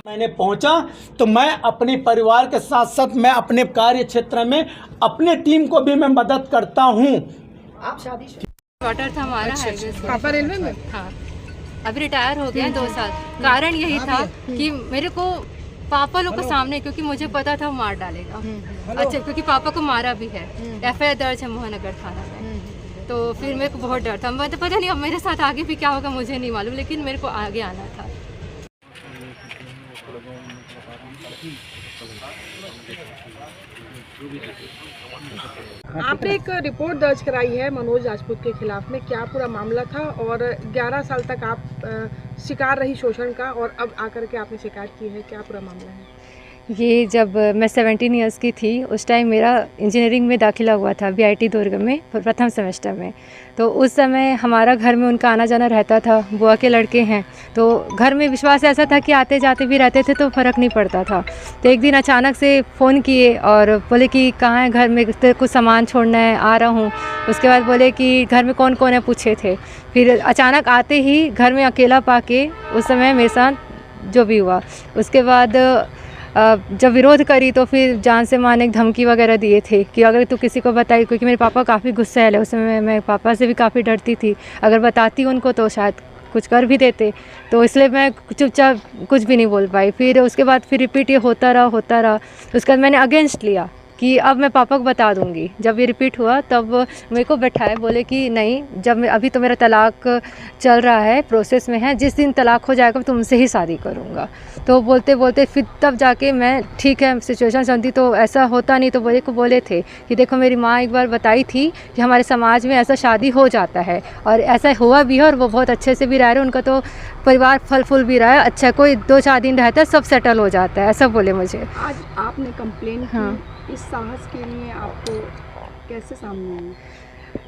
मैंने पहुंचा तो मैं अपने परिवार के साथ साथ मैं अपने कार्य क्षेत्र में अपने टीम को भी मैं मदद करता हूं। आप शादी क्वार्टर था हमारा हाईवे से। पापा रेलवे में? हाँ, अभी रिटायर हो गए 2 साल। कारण यही था कि मेरे को पापा लोग के सामने, क्योंकि मुझे पता था वो मार डालेगा। अच्छा, क्योंकि पापा को मारा भी है, FIR दर्ज है मोहनगर थाना में। तो फिर मेरे को बहुत डर था। मैं तो पता नहीं अब मेरे साथ आगे भी क्या होगा मुझे नहीं मालूम, लेकिन मेरे को आगे आना था। आपने एक रिपोर्ट दर्ज कराई है मनोज राजपूत के खिलाफ में, क्या पूरा मामला था? और 11 साल तक आप शिकार रही शोषण का और अब आकर के आपने शिकायत की है, क्या पूरा मामला है? ये जब मैं 17 ईयर्स की थी उस टाइम मेरा इंजीनियरिंग में दाखिला हुआ था BIT दुर्ग में प्रथम सेमेस्टर में। तो उस समय हमारा घर में उनका आना जाना रहता था, बुआ के लड़के हैं, तो घर में विश्वास ऐसा था कि आते जाते भी रहते थे तो फ़र्क नहीं पड़ता था। तो एक दिन अचानक से फ़ोन किए और बोले कि कहाँ है घर में, कुछ सामान छोड़ना है, आ रहा हूँ। उसके बाद बोले कि घर में कौन कौन है पूछे थे। फिर अचानक आते ही घर में अकेला पाके उस समय मेरे साथ जो भी हुआ, उसके बाद जब विरोध करी तो फिर जान से मारने की धमकी वगैरह दिए थे कि अगर तू किसी को बताई, क्योंकि मेरे पापा काफ़ी गुस्सैल है, उस समय मैं पापा से भी काफ़ी डरती थी, अगर बताती उनको तो शायद कुछ कर भी देते, तो इसलिए मैं चुपचाप कुछ भी नहीं बोल पाई। फिर उसके बाद फिर रिपीट ये होता रहा। उसके बाद मैंने अगेंस्ट लिया कि अब मैं पापा को बता दूंगी। जब ये रिपीट हुआ तब मेरे को बैठाए, बोले कि नहीं, जब अभी तो मेरा तलाक चल रहा है, प्रोसेस में है, जिस दिन तलाक हो जाएगा मैं तुमसे ही शादी करूंगा। तो बोलते बोलते फिर तब जाके मैं ठीक है सिचुएशन समझी, तो ऐसा होता नहीं। तो बोले थे कि देखो मेरी माँ एक बार बताई थी कि हमारे समाज में ऐसा शादी हो जाता है और ऐसा हुआ भी है और वो बहुत अच्छे से भी रह रहे, उनका तो परिवार फल फूल भी रहा है, अच्छा कोई 2-4 दिन रहता है सब सेटल हो जाता है, ऐसा बोले मुझे। आज आपने कंप्लेन की, हाँ। इस साहस के लिए आपको कैसे सामने आए?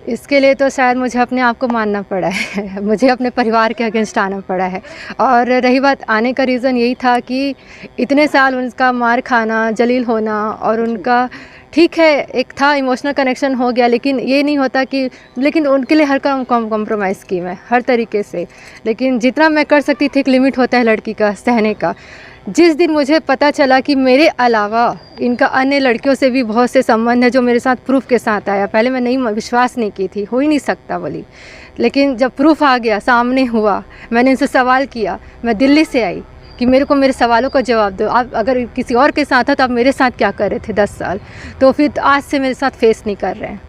इसके लिए तो शायद मुझे अपने आप को मानना पड़ा है मुझे अपने परिवार के अगेंस्ट आना पड़ा है। और रही बात आने का रीज़न यही था कि इतने साल उनका मार खाना, जलील होना, और उनका ठीक है एक था इमोशनल कनेक्शन हो गया, लेकिन ये नहीं होता कि, लेकिन उनके लिए हर काम कॉम्प्रोमाइज़ की मैं हर तरीके से, लेकिन जितना मैं कर सकती थी। एक लिमिट होता है लड़की का सहने का। जिस दिन मुझे पता चला कि मेरे अलावा इनका अन्य लड़कियों से भी बहुत से संबंध है, जो मेरे साथ प्रूफ के साथ आया, पहले मैं नहीं विश्वास नहीं की थी, हो ही नहीं सकता बोली, लेकिन जब प्रूफ आ गया, सामने हुआ, मैंने इनसे सवाल किया, मैं दिल्ली से आई कि मेरे को मेरे सवालों का जवाब दो। आप अगर किसी और के साथ था तो आप मेरे साथ क्या कर रहे थे 10 साल? तो फिर आज से मेरे साथ फेस नहीं कर रहे हैं।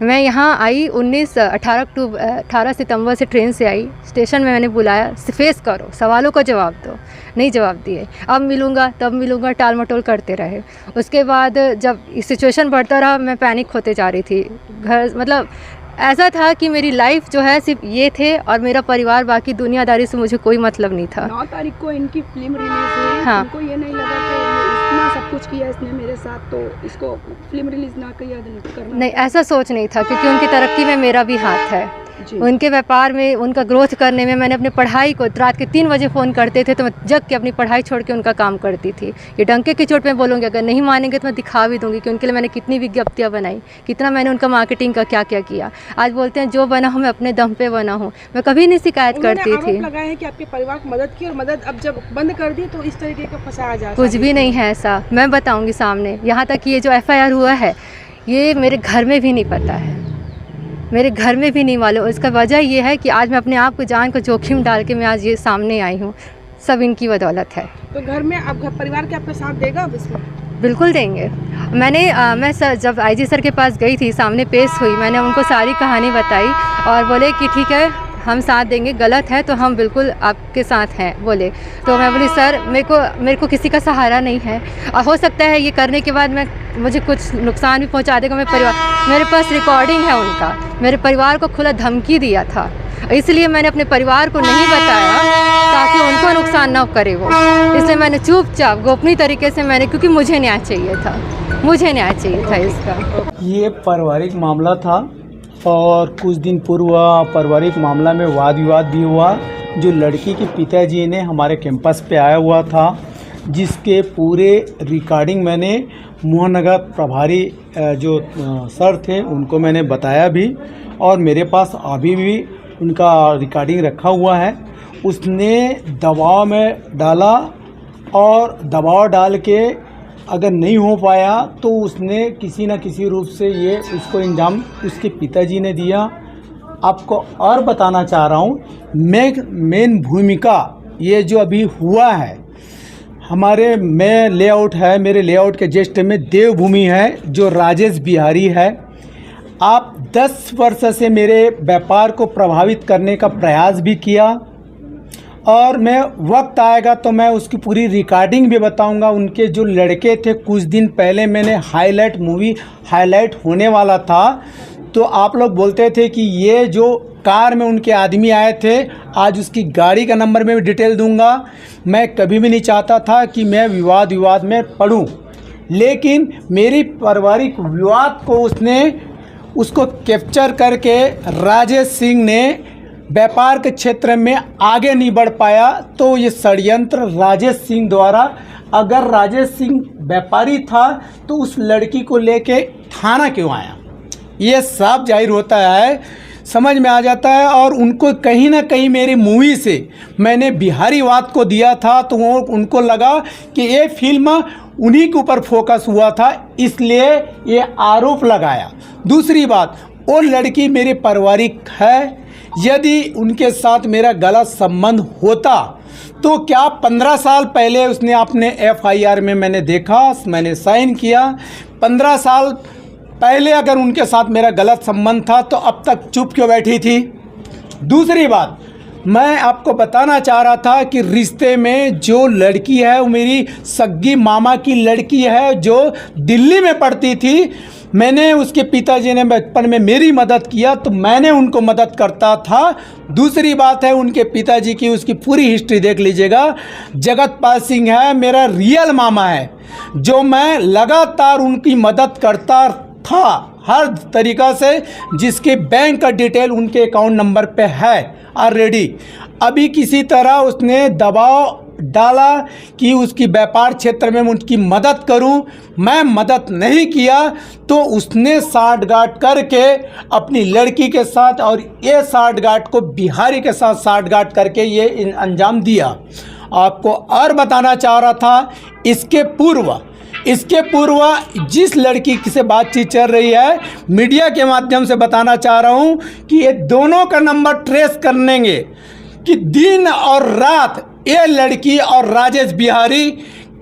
मैं यहाँ आई 18 सितंबर से ट्रेन से आई, स्टेशन में मैंने बुलाया, फेस करो, सवालों का जवाब दो, नहीं जवाब दिए। अब मिलूँगा तब मिलूँगा, टाल मटोल करते रहे। उसके बाद जब सिचुएशन बढ़ता रहा, मैं पैनिक होते जा रही थी। घर मतलब ऐसा था कि मेरी लाइफ जो है सिर्फ ये थे और मेरा परिवार, बाकी दुनियादारी से मुझे कोई मतलब नहीं था। 9 तारीख को इनकी फिल्म रिलीज हुई। हाँ। उनको ये नहीं लगा कि इतना सब कुछ किया इसने मेरे साथ, तो इसको फिल्म रिलीज ना करना? नहीं, ऐसा सोच नहीं था, क्योंकि उनकी तरक्की में मेरा भी हाथ है। जी। उनके व्यापार में, उनका ग्रोथ करने में, मैंने अपनी पढ़ाई को, रात के 3 बजे फ़ोन करते थे तो मैं जग के अपनी पढ़ाई छोड़ के उनका काम करती थी। ये डंके की चोट में बोलूँगी, अगर नहीं मानेंगे तो मैं दिखा भी दूँगी कि उनके लिए मैंने कितनी विज्ञप्तियाँ बनाई, कितना मैंने उनका मार्केटिंग का क्या क्या किया। आज बोलते हैं जो बना हूँ मैं अपने दम पे बना हूँ, मैं कभी नहीं शिकायत करती थी। लगा है कि आपके परिवार को मदद की और मदद अब जब बंद कर दी तो इस तरीके का फंसाया जा कुछ भी नहीं है ऐसा, मैं बताऊँगी सामने। यहाँ तक कि ये जो FIR हुआ है, ये मेरे घर में भी नहीं पता है, मेरे घर में भी नहीं मालूम। इसका वजह ये है कि आज मैं अपने आप को, जान को जोखिम डाल के मैं आज ये सामने आई हूँ, सब इनकी बदौलत है। तो घर में अब परिवार के आपका साथ देगा अब इसमें? बिल्कुल देंगे। मैं जब IG सर के पास गई थी, सामने पेश हुई, मैंने उनको सारी कहानी बताई और बोले कि ठीक है हम साथ देंगे, गलत है तो हम बिल्कुल आपके साथ हैं बोले। तो मैं बोली सर मेरे को किसी का सहारा नहीं है, और हो सकता है ये करने के बाद मुझे कुछ नुकसान भी पहुंचा देगा मेरे पास रिकॉर्डिंग है उनका, मेरे परिवार को खुला धमकी दिया था, इसलिए मैंने अपने परिवार को नहीं बताया ताकि उनको नुकसान ना करे वो, इसलिए मैंने चुपचाप गोपनीय तरीके से क्योंकि मुझे न्याय चाहिए था इसका। ये पारिवारिक मामला था और कुछ दिन पूर्व पारिवारिक मामला में वाद विवाद भी हुआ, जो लड़की के पिताजी ने हमारे कैंपस पे आया हुआ था, जिसके पूरे रिकॉर्डिंग मैंने मोहनगर प्रभारी जो सर थे उनको मैंने बताया भी, और मेरे पास अभी भी उनका रिकॉर्डिंग रखा हुआ है। उसने दबाव में डाला और दबाव डाल के अगर नहीं हो पाया तो उसने किसी न किसी रूप से ये उसको इंजाम उसके पिताजी ने दिया। आपको और बताना चाह रहा हूँ, मेन भूमिका ये जो अभी हुआ है हमारे में लेआउट है, मेरे लेआउट के जस्ट में देवभूमि है जो राजेश बिहारी है। आप 10 वर्ष से मेरे व्यापार को प्रभावित करने का प्रयास भी किया और मैं वक्त आएगा तो मैं उसकी पूरी रिकॉर्डिंग भी बताऊंगा। उनके जो लड़के थे, कुछ दिन पहले मैंने मूवी हाईलाइट होने वाला था तो आप लोग बोलते थे कि ये जो कार में उनके आदमी आए थे, आज उसकी गाड़ी का नंबर में भी डिटेल दूंगा। मैं कभी भी नहीं चाहता था कि मैं विवाद में पड़ूं, लेकिन मेरी पारिवारिक विवाद को उसको कैप्चर करके राजेश सिंह ने व्यापार के क्षेत्र में आगे नहीं बढ़ पाया। तो ये षड्यंत्र राजेश सिंह द्वारा, अगर राजेश सिंह व्यापारी था तो उस लड़की को लेके थाना क्यों आया, ये साफ जाहिर होता है, समझ में आ जाता है। और उनको कहीं ना कहीं मेरी मूवी से मैंने बिहारीवाद को दिया था तो वो उनको लगा कि ये फिल्म उन्हीं के ऊपर फोकस हुआ था, इसलिए ये आरोप लगाया। दूसरी बात, वो लड़की मेरी पारिवारिक है, यदि उनके साथ मेरा गलत संबंध होता तो क्या 15 साल पहले उसने अपने FIR में मैंने देखा, मैंने साइन किया। 15 साल पहले अगर उनके साथ मेरा गलत संबंध था तो अब तक चुप क्यों बैठी थी। दूसरी बात, मैं आपको बताना चाह रहा था कि रिश्ते में जो लड़की है वो मेरी सग्गी मामा की लड़की है जो दिल्ली में पढ़ती थी। मैंने उसके पिताजी ने बचपन में मेरी मदद किया तो मैंने उनको मदद करता था। दूसरी बात है, उनके पिताजी की उसकी पूरी हिस्ट्री देख लीजिएगा। जगतपाल सिंह है मेरा रियल मामा है जो मैं लगातार उनकी मदद करता था हर तरीक़ा से, जिसके बैंक का डिटेल उनके अकाउंट नंबर पे है ऑलरेडी। अभी किसी तरह उसने दबाव डाला कि उसकी व्यापार क्षेत्र में उनकी मदद करूं, मैं मदद नहीं किया तो उसने साठगांठ करके अपनी लड़की के साथ और ये साठगांठ को बिहारी के साथ साठगांठ करके ये अंजाम दिया। आपको और बताना चाह रहा था, इसके पूर्व जिस लड़की से बातचीत चल रही है, मीडिया के माध्यम से बताना चाह रहा हूं कि ये दोनों का नंबर ट्रेस करेंगे कि दिन और रात ये लड़की और राजेश बिहारी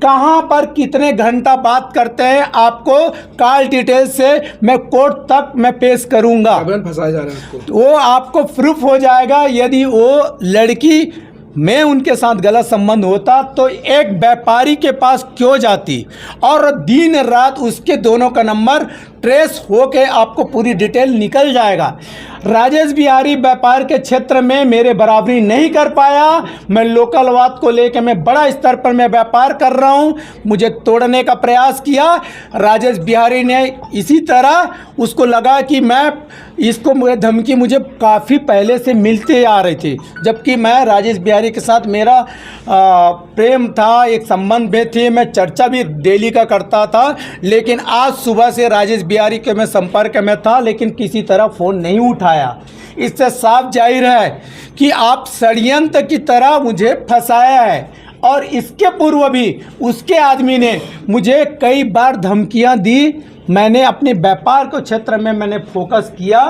कहां पर कितने घंटा बात करते हैं। आपको कॉल डिटेल से मैं कोर्ट तक मैं पेश करूंगा, फंसाया जा रहा है आपको, वो आपको प्रूफ हो जाएगा। यदि वो लड़की में उनके साथ गलत संबंध होता तो एक व्यापारी के पास क्यों जाती, और दिन रात उसके दोनों का नंबर ट्रेस होके आपको पूरी डिटेल निकल जाएगा। राजेश बिहारी व्यापार के क्षेत्र में मेरे बराबरी नहीं कर पाया। मैं लोकलवाद को लेकर मैं बड़ा स्तर पर मैं व्यापार कर रहा हूं, मुझे तोड़ने का प्रयास किया। राजेश बिहारी ने इसी तरह उसको लगा कि मैं इसको धमकी मुझे काफ़ी पहले से मिलते आ रही थी, जबकि मैं राजेश बिहारी के साथ मेरा प्रेम था, एक संबंध में थे, मैं चर्चा भी डेली का करता था। लेकिन आज सुबह से राजेश बिहारी के मैं संपर्क में था लेकिन किसी तरह फ़ोन नहीं उठाया। इससे साफ जाहिर है कि आप षड्यंत्र की तरह मुझे फंसाया है। और इसके पूर्व भी उसके आदमी ने मुझे कई बार धमकियां दी। मैंने अपने व्यापार को क्षेत्र में मैंने फोकस किया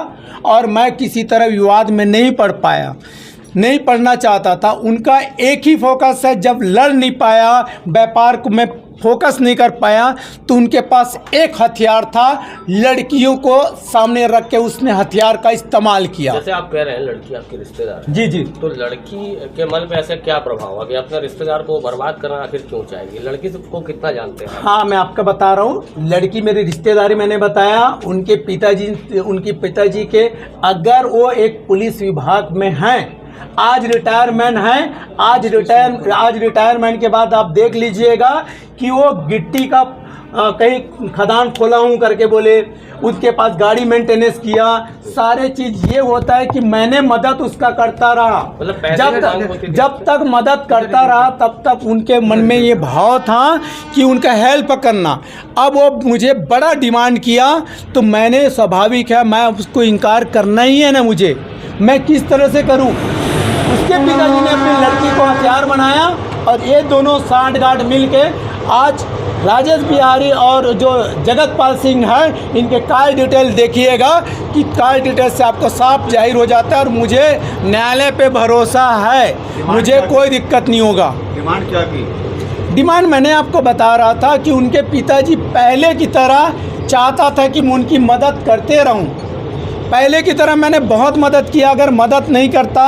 और मैं किसी तरह विवाद में नहीं पड़ना चाहता था। उनका एक ही फोकस है, जब लड़ नहीं पाया, व्यापार को मैं फोकस नहीं कर पाया तो उनके पास एक हथियार था, लड़कियों को सामने रख के उसने हथियार का इस्तेमाल किया। जैसे आप कह रहे हैं लड़की आपके रिश्तेदार है, जी, तो लड़की के मन पे ऐसा क्या प्रभाव हुआ कि अपने रिश्तेदार को बर्बाद करना आखिर क्यों चाहेगी? लड़की को कितना जानते हैं? हाँ, मैं आपको बता रहा हूँ, लड़की मेरी रिश्तेदारी मैंने बताया। उनके पिताजी के अगर वो एक पुलिस विभाग में हैं, आज रिटायरमेंट हैं, आज रिटायरमेंट के बाद आप देख लीजिएगा कि वो गिट्टी का कहीं खदान खोला हूँ करके बोले, उसके पास गाड़ी मेंटेनेंस किया, सारे चीज़ ये होता है कि मैंने मदद उसका करता रहा। मतलब पैसे में टांग होती थी? जब तक मदद करता रहा तब तक उनके मन में ये भाव था कि उनका हेल्प करना। अब वो मुझे बड़ा डिमांड किया तो मैंने, स्वाभाविक है, मैं उसको इनकार करना ही है ना, मुझे मैं किस तरह से करूं। उसके पिताजी ने अपनी लड़की को हथियार बनाया और ये दोनों सांठगांठ मिल के आज राजेश बिहारी और जो जगतपाल सिंह है, इनके कॉल डिटेल देखिएगा कि कॉल डिटेल से आपको साफ जाहिर हो जाता है। और मुझे न्यायालय पे भरोसा है, मुझे कोई दिक्कत नहीं होगा। डिमांड क्या की? डिमांड मैंने आपको बता रहा था कि उनके पिताजी पहले की तरह चाहता था कि मैं उनकी मदद करते रहूं। पहले की तरह मैंने बहुत मदद किया। अगर मदद नहीं करता,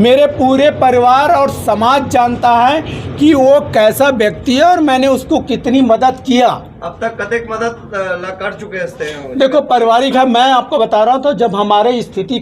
मेरे पूरे परिवार और समाज जानता है कि वो कैसा व्यक्ति है और मैंने उसको कितनी मदद किया। अब तक कतेक मदद ला कर चुके हैं? देखो, पारिवारिक है, मैं आपको बता रहा हूँ, तो जब हमारे स्थिति